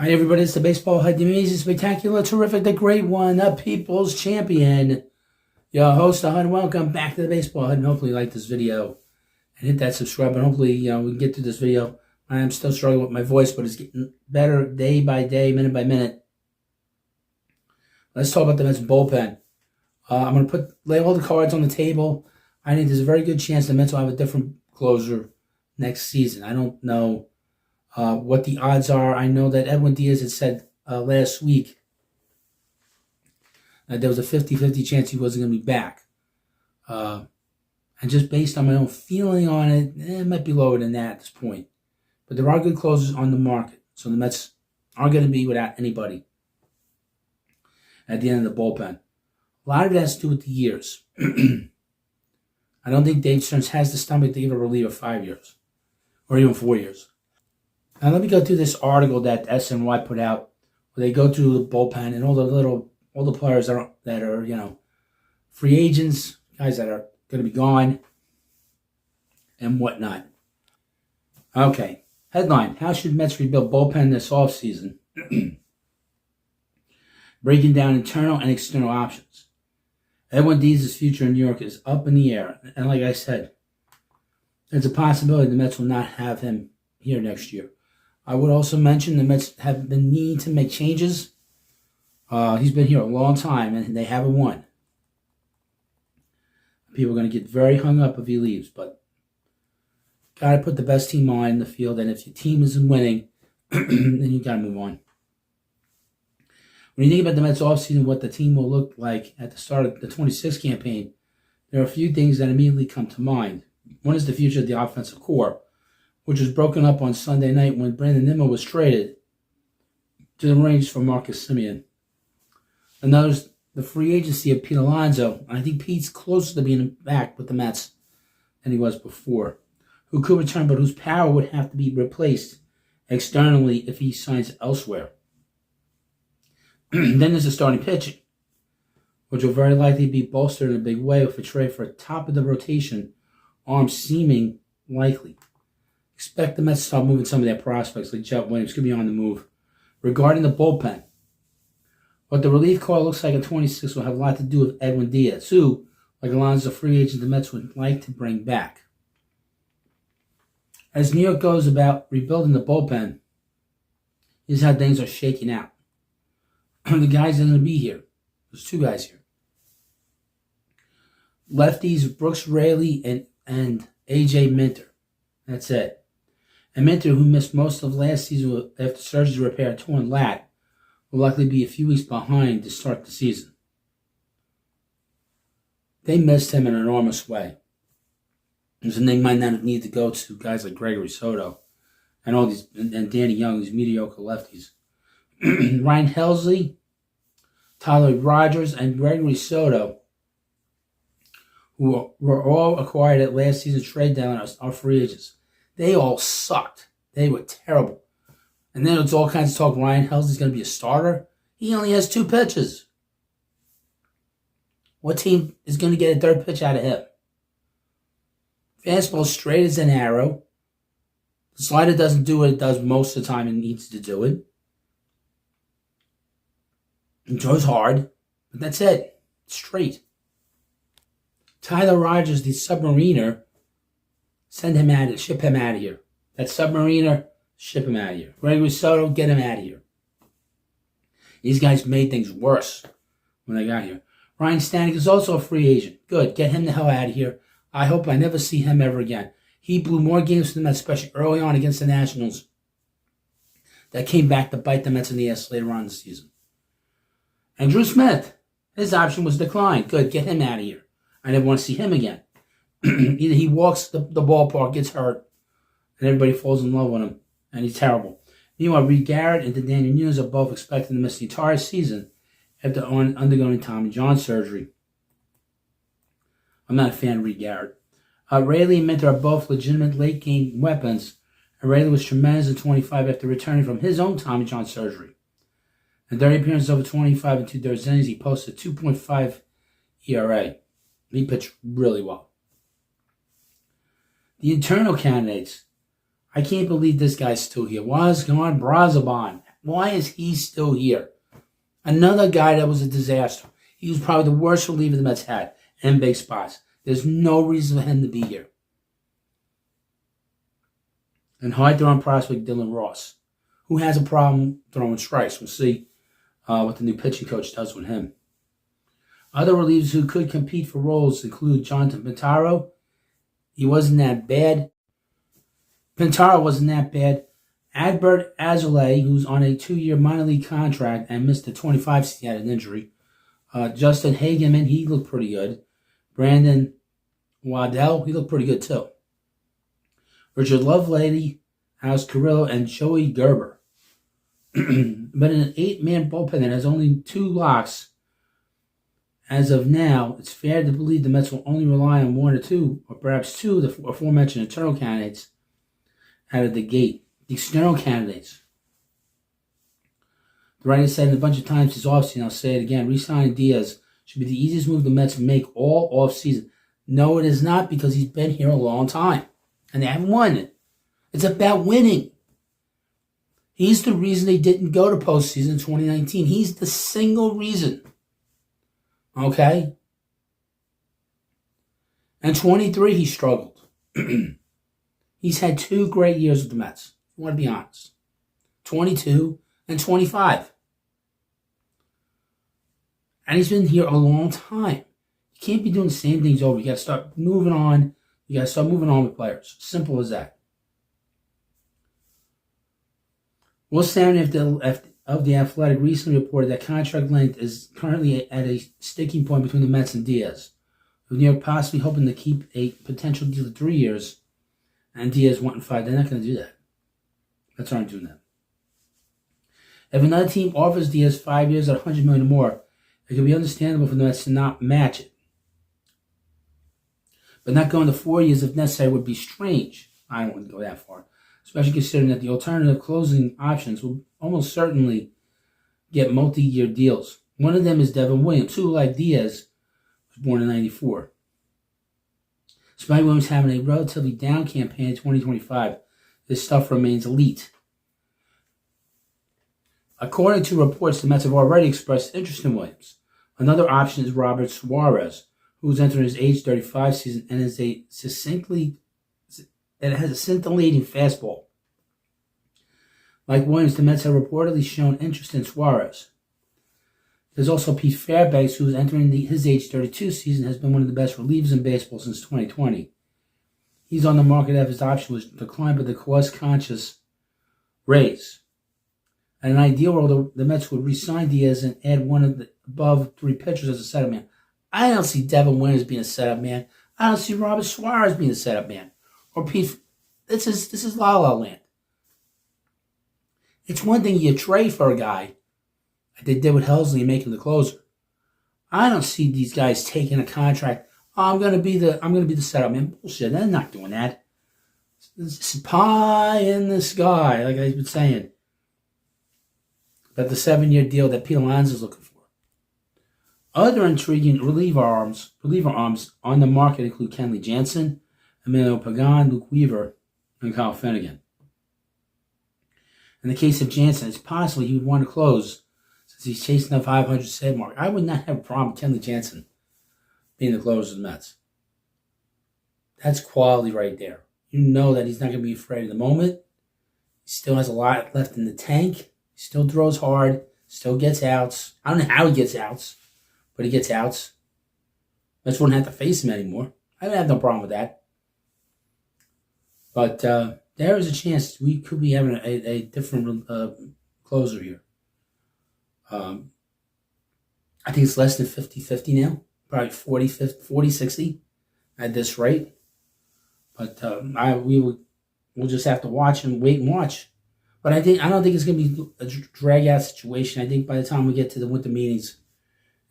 Hi, everybody. It's the Baseball Head, the amazing, spectacular, terrific, the great one, the people's champion. Your host, the Head. Welcome back to the Baseball Head, and hopefully you like this video and hit that subscribe button. Hopefully, we can get through this video. I am still struggling with my voice, but it's getting better day by day, minute by minute. Let's talk about the Mets bullpen. I'm going to lay all the cards on the table. I think there's a very good chance the Mets will have a different closer next season. I don't know what the odds are. I know that Edwin Diaz had said last week that there was a 50-50 chance he wasn't going to be back. And just based on my own feeling on it, it might be lower than that at this point. But there are good closers on the market. So the Mets aren't going to be without anybody at the end of the bullpen. A lot of it has to do with the years. I don't think Dave Stearns has the stomach to give a reliever 5 years or even 4 years. Now let me go through this article that SNY put out, where they go through the bullpen and all the players that are free agents, guys that are going to be gone, and whatnot. Okay, headline: How should Mets rebuild bullpen this offseason? Breaking down internal and external options. Edwin Diaz's future in New York is up in the air, and like I said, there's a possibility the Mets will not have him here next year. I would also mention the Mets have been needing to make changes. He's been here a long time, and they haven't won. People are going to get very hung up if he leaves, but got to put the best team on in the field, and if your team isn't winning, then you got to move on. When you think about the Mets offseason, what the team will look like at the start of the 26 campaign, there are a few things that immediately come to mind. One is the future of the offensive core, which was broken up on Sunday night when Brandon Nimmo was traded to the Rangers for Marcus Semien. Another is the free agency of Pete Alonso. I think Pete's closer to being back with the Mets than he was before, who could return, but whose power would have to be replaced externally if he signs elsewhere. Then there's the starting pitching, which will very likely be bolstered in a big way with a trade for a top-of-the-rotation arm seeming likely. Expect the Mets to start moving some of their prospects, like Jet Williams, could be on the move. Regarding the bullpen, what the relief corps looks like at 26 will have a lot to do with Edwin Diaz, who, like Alonso, free agent, the Mets would like to bring back. As New York goes about rebuilding the bullpen, here's how things are shaking out. The guys that are going to be here. There's two guys here. Lefties, Brooks Raley and A.J. Minter. That's it. And Minter, who missed most of last season after surgery to repair a torn lat, will likely be a few weeks behind to start the season. They missed him in an enormous way. And they might not need to go to guys like Gregory Soto and Danny Young, these mediocre lefties. Ryan Helsley, Tyler Rogers, and Gregory Soto, who were all acquired at last season's trade deadline, are free agents. They all sucked. They were terrible. And then it's all kinds of talk. Ryan Helsley's going to be a starter. He only has 2 pitches. What team is going to get a third pitch out of him? Fastball straight as an arrow. The slider doesn't do what it does most of the time and needs to do it. It throws hard, but that's it. Straight. Tyler Rogers, the submariner, ship him out of here. That submariner, ship him out of here. Gregory Soto, get him out of here. These guys made things worse when they got here. Ryan Stanek is also a free agent. Good, get him the hell out of here. I hope I never see him ever again. He blew more games for the Mets, especially early on against the Nationals, that came back to bite the Mets in the ass later on in the season. And Drew Smith, his option was declined. Good, get him out of here. I never want to see him again. Either he walks the ballpark, gets hurt, and everybody falls in love with him, and he's terrible. Meanwhile, Reed Garrett and Daniel Nunes are both expected to miss the entire season after undergoing Tommy John surgery. I'm not a fan of Reed Garrett. Raley and Minter are both legitimate late-game weapons, and Raley was tremendous at 25 after returning from his own Tommy John surgery. In 30 appearances over 25 and 2/3 innings, he posted 2.5 ERA. He pitched really well. The internal candidates. I can't believe this guy's still here. What's going on? Brazoban. Why is he still here? Another guy that was a disaster. He was probably the worst reliever the Mets had in big spots. There's no reason for him to be here. And high throwing prospect Dylan Ross, who has a problem throwing strikes. We'll see what the new pitching coach does with him. Other relievers who could compete for roles include Jonathan Pintaro. He wasn't that bad. Pintaro wasn't that bad. Adbert Azulay, who's on a 2-year minor league contract and missed the 25 season, he had an injury. Justin Hageman, he looked pretty good. Brandon Waddell, he looked pretty good too. Richard Lovelady, House Carrillo, and Joey Gerber. But in an 8-man bullpen that has only 2 locks, as of now, it's fair to believe the Mets will only rely on 1 or 2, or perhaps 2 of the aforementioned internal candidates out of the gate. The external candidates. The writer said it a bunch of times this offseason, I'll say it again, re-signing Diaz should be the easiest move the Mets make all offseason. No, it is not, because he's been here a long time, and they haven't won it. It's about winning. He's the reason they didn't go to postseason in 2019. He's the single reason. Okay? And 23, he struggled. He's had 2 great years with the Mets. I want to be honest. 22 and 25. And he's been here a long time. You can't be doing the same things over. You got to start moving on. You got to start moving on with players. Simple as that. Will Salmon of the Athletic recently reported that contract length is currently at a sticking point between the Mets and Diaz, with New York possibly hoping to keep a potential deal of 3 years, and Diaz wanting 5. They're not going to do that. Mets aren't doing that. If another team offers Diaz 5 years at $100 million or more, it can be understandable for the Mets to not match it. But not going to 4 years if necessary would be strange. I don't want to go that far, especially considering that the alternative closing options will almost certainly get multi-year deals. One of them is Devin Williams, who, like Diaz, was born in 94. Despite Williams having a relatively down campaign in 2025, his stuff remains elite. According to reports, the Mets have already expressed interest in Williams. Another option is Robert Suarez, who's entering his age 35 season and has a scintillating fastball. Like Williams, the Mets have reportedly shown interest in Suarez. There's also Pete Fairbanks, who is entering his age 32 season, has been one of the best relievers in baseball since 2020. He's on the market after his option was declined by the cost-conscious Rays. In an ideal world, the Mets would re-sign Diaz and add one of the above 3 pitchers as a setup man. I don't see Devin Williams being a setup man. I don't see Robert Suarez being a setup man. Or Pete. This is La La Land. It's one thing you trade for a guy, like they did with Helsley and make him the closer. I don't see these guys taking a contract. Oh, I'm gonna be the setup man. Bullshit. They're not doing that. It's pie in the sky, like I've been saying. But the 7-year deal that Pete Alonso's looking for. Other intriguing reliever arms on the market include Kenley Jansen, Emilio Pagan, Luke Weaver, and Kyle Finnegan. In the case of Jansen, it's possible he would want to close since he's chasing the 500 save mark. I would not have a problem with Kenley Jansen being the closer of the Mets. That's quality right there. You know that he's not going to be afraid of the moment. He still has a lot left in the tank. He still throws hard. Still gets outs. I don't know how he gets outs, but he gets outs. Mets wouldn't have to face him anymore. I have no problem with that. But there is a chance we could be having a different closer here. I think it's less than 50-50 now. Probably 40-60 at this rate. But we'll just have to watch and wait and watch. But I don't think it's going to be a drag-out situation. I think by the time we get to the winter meetings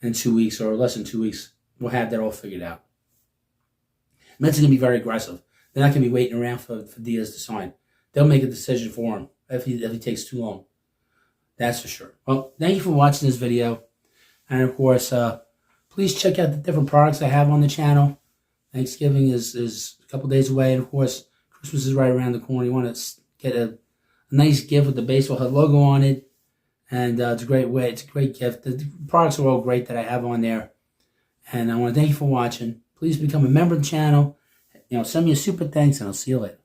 in 2 weeks or less than 2 weeks, we'll have that all figured out. Mets are going to be very aggressive. They're not going to be waiting around for Diaz to sign. They'll make a decision for him if he takes too long. That's for sure. Well, thank you for watching this video. And, of course, please check out the different products I have on the channel. Thanksgiving is a couple days away. And, of course, Christmas is right around the corner. You want to get a nice gift with the Baseball Hut logo on it. And it's a great way. It's a great gift. The products are all great that I have on there. And I want to thank you for watching. Please become a member of the channel. Send me a super thanks, and I'll see you later.